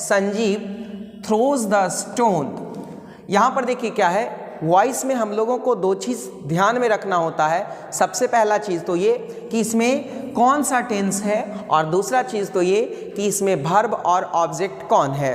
Sanjeev throws the stone. यहाँ पर देखिए क्या है, वॉइस में हम लोगों को दो चीज़ ध्यान में रखना होता है। सबसे पहला चीज़ तो ये कि इसमें कौन सा टेंस है, और दूसरा चीज़ तो ये कि इसमें वर्ब और ऑब्जेक्ट कौन है।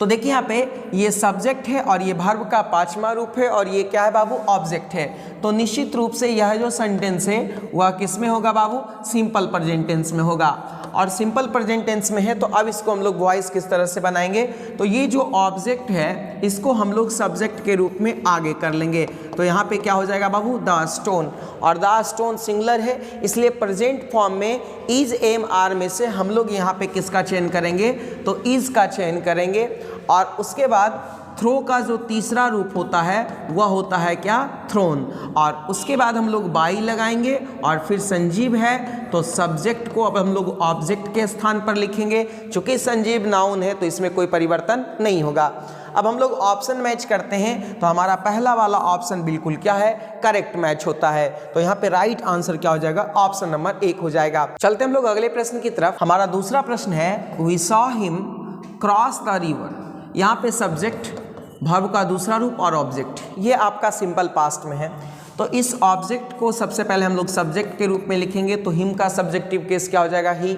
तो देखिए यहाँ पे ये सब्जेक्ट है और ये वर्ब का पांचवा रूप है, और ये क्या है बाबू, ऑब्जेक्ट है। तो निश्चित रूप से यह जो सेंटेंस है वह किस में होगा बाबू, सिंपल प्रेजेंट टेंस में होगा। और सिंपल प्रेजेंट टेंस में है तो अब इसको हम लोग वॉइस किस तरह से बनाएंगे, तो ये जो ऑब्जेक्ट है इसको हम लोग सब्जेक्ट के रूप में आगे कर लेंगे। तो यहाँ पे क्या हो जाएगा बाबू, द स्टोन, और द स्टोन सिंगुलर है, इसलिए प्रेजेंट फॉर्म में इज एम आर में से हम लोग यहाँ पे किसका चयन करेंगे, तो इज का चयन करेंगे। और उसके बाद थ्रो का जो तीसरा रूप होता है वह होता है क्या, थ्रोन, और उसके बाद हम लोग बाई लगाएंगे, और फिर संजीव है तो सब्जेक्ट को अब हम लोग ऑब्जेक्ट के स्थान पर लिखेंगे। चूंकि संजीव नाउन है तो इसमें कोई परिवर्तन नहीं होगा। अब हम लोग ऑप्शन मैच करते हैं, तो हमारा पहला वाला ऑप्शन बिल्कुल क्या है, करेक्ट मैच होता है। तो यहाँ पे राइट आंसर क्या हो जाएगा, ऑप्शन नंबर 1 हो जाएगा। चलते हम लोग अगले प्रश्न की तरफ। हमारा दूसरा प्रश्न है, we saw him cross the river. यहाँ पे सब्जेक्ट, वर्ब का दूसरा रूप और ऑब्जेक्ट, ये आपका सिंपल पास्ट में है। तो इस ऑब्जेक्ट को सबसे पहले हम लोग सब्जेक्ट के रूप में लिखेंगे, तो हिम का सब्जेक्टिव केस क्या हो जाएगा, ही।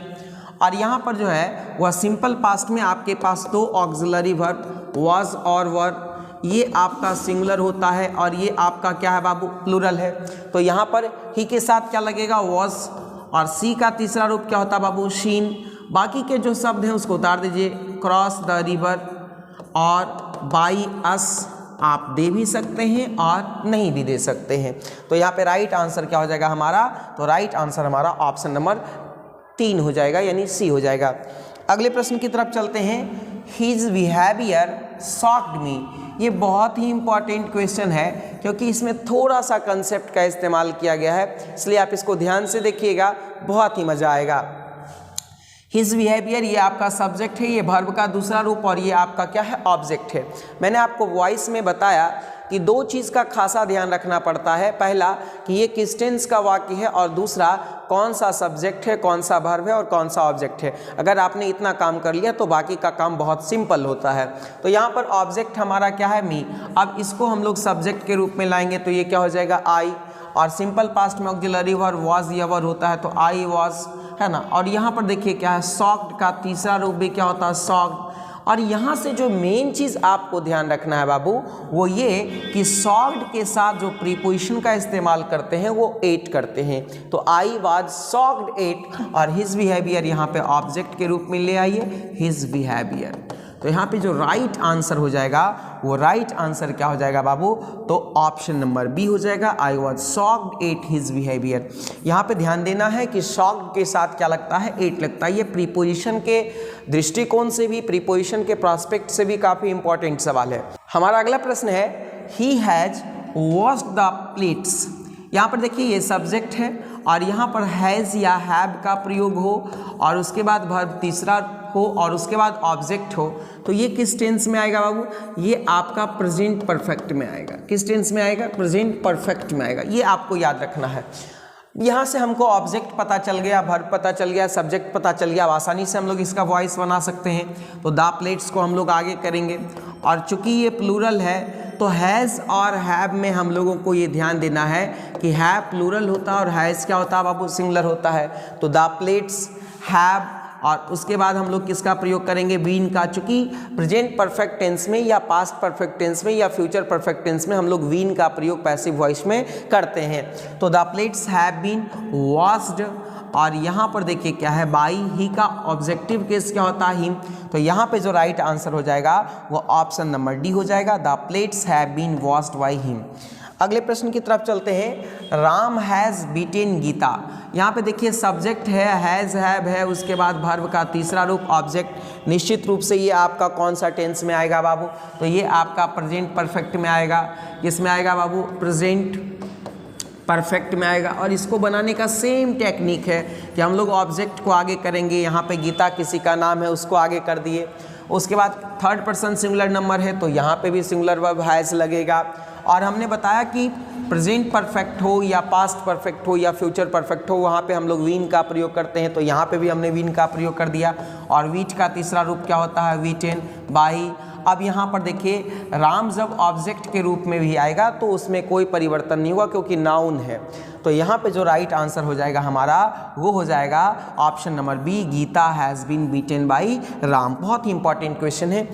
और यहाँ पर जो है वह सिंपल पास्ट में आपके पास दो ऑक्सिलरी वर्ब वाज और वर, ये आपका सिंगुलर होता है और ये आपका क्या है बाबू, प्लूरल है। तो यहाँ पर ही के साथ क्या लगेगा, वॉज, और सी का तीसरा रूप क्या होता है बाबू, शीन। बाकी के जो शब्द हैं उसको उतार दीजिए, क्रॉस द रिवर और बाई अस आप दे भी सकते हैं और नहीं भी दे सकते हैं। तो यहाँ पे राइट आंसर क्या हो जाएगा हमारा, तो राइट आंसर हमारा ऑप्शन नंबर 3 हो जाएगा, यानी सी हो जाएगा। अगले प्रश्न की तरफ चलते हैं, हिज बिहेवियर शॉक्ड मी। ये बहुत ही इंपॉर्टेंट क्वेश्चन है क्योंकि इसमें थोड़ा सा कंसेप्ट का इस्तेमाल किया गया है, इसलिए आप इसको ध्यान से देखिएगा, बहुत ही मजा आएगा। हिज बिहेवियर ये आपका सब्जेक्ट है, ये वर्ब का दूसरा रूप, और ये आपका क्या है, ऑब्जेक्ट है। मैंने आपको वॉइस में बताया कि दो चीज़ का खासा ध्यान रखना पड़ता है। पहला कि ये किस टेंस का वाक्य है, और दूसरा कौन सा सब्जेक्ट है, कौन सा वर्ब है और कौन सा ऑब्जेक्ट है। अगर आपने इतना काम कर लिया तो बाकी का काम बहुत सिंपल होता है। तो यहाँ पर ऑब्जेक्ट हमारा क्या है, मी। अब इसको हम लोग सब्जेक्ट के रूप में लाएंगे तो ये क्या हो जाएगा, आई, और सिंपल पास्ट में ऑक्सिलरी वर्ब वाज या वर होता है तो आई वाज, है ना। और यहाँ पर देखिए क्या है, सॉक्ड का तीसरा रूप भी क्या होता है, सॉक्ड। और यहाँ से जो मेन चीज़ आपको ध्यान रखना है बाबू, वो ये कि सॉक्ड के साथ जो प्रीपोजिशन का इस्तेमाल करते हैं वो एट करते हैं। तो आई वाज सॉक्ड एट, और हिज बिहेवियर यहाँ पे ऑब्जेक्ट के रूप में ले आइए, हिज बिहेवियर। तो यहाँ पे जो राइट आंसर हो जाएगा वो राइट आंसर क्या हो जाएगा बाबू, तो ऑप्शन नंबर बी हो जाएगा, I was shocked at his behaviour. यहाँ पे ध्यान देना है कि शॉक्ड के साथ क्या लगता है, एट लगता है। ये प्रीपोजिशन के दृष्टिकोण से भी, प्रीपोजिशन के प्रॉस्पेक्ट से भी काफ़ी इंपॉर्टेंट सवाल है। हमारा अगला प्रश्न है, he has washed the plates. यहाँ पर देखिए ये सब्जेक्ट है और यहाँ पर हैज़ या हैव का प्रयोग हो और उसके बाद वर्ब तीसरा हो और उसके बाद ऑब्जेक्ट हो, तो ये किस टेंस में आएगा बाबू, ये आपका प्रेजेंट परफेक्ट में आएगा। किस टेंस में आएगा, प्रेजेंट परफेक्ट में आएगा। ये आपको याद रखना है। यहाँ से हमको ऑब्जेक्ट पता चल गया, वर्ब पता चल गया, सब्जेक्ट पता चल गया, आसानी से हम लोग इसका वॉइस बना सकते हैं। तो द प्लेट्स को हम लोग आगे करेंगे, और चूंकि ये प्लूरल है तो हैज़ और हैव में हम लोगों को ये ध्यान देना है कि हैव प्लूरल होता है और हैज़ क्या होता है बाबू, सिंगुलर होता है। तो द प्लेट्स हैव, और उसके बाद हम लोग किसका प्रयोग करेंगे, बीन का। चूंकि प्रेजेंट परफेक्ट टेंस में या पास्ट परफेक्ट टेंस में या फ्यूचर परफेक्ट टेंस में हम लोग बीन का प्रयोग पैसिव वॉइस में करते हैं। तो the plates have been washed, और यहाँ पर देखिए क्या है, बाई। ही का ऑब्जेक्टिव केस क्या होता है, हिम। तो यहाँ पे जो राइट आंसर हो जाएगा वो ऑप्शन नंबर डी हो जाएगा, the plates have been washed by him. अगले प्रश्न की तरफ चलते हैं, राम हैज़ बीटेन गीता। यहाँ पे देखिए सब्जेक्ट है, हैज़, हैव है, उसके बाद वर्ब का तीसरा रूप ऑब्जेक्ट। निश्चित रूप से ये आपका कौन सा टेंस में आएगा बाबू, तो ये आपका प्रेजेंट परफेक्ट में आएगा। किसमें आएगा बाबू, प्रेजेंट परफेक्ट में आएगा। और इसको बनाने का सेम टेक्निक है कि हम लोग ऑब्जेक्ट को आगे करेंगे, यहाँ पे गीता किसी का नाम है उसको आगे कर दिए। उसके बाद थर्ड पर्सन सिंगुलर नंबर है तो यहाँ पे भी सिंगुलर वर्ब हैज़ लगेगा। और हमने बताया कि प्रेजेंट परफेक्ट हो या पास्ट परफेक्ट हो या फ्यूचर परफेक्ट हो, वहाँ पे हम लोग वीन का प्रयोग करते हैं, तो यहाँ पे भी हमने वीन का प्रयोग कर दिया। और वीट का तीसरा रूप क्या होता है, वीटेन बाई। अब यहाँ पर देखिए राम जब ऑब्जेक्ट के रूप में भी आएगा तो उसमें कोई परिवर्तन नहीं हुआ क्योंकि नाउन है। तो यहाँ पे जो राइट आंसर हो जाएगा हमारा वो हो जाएगा option number B, Geeta has been beaten by Ram. बहुत ही इंपॉर्टेंट क्वेश्चन है।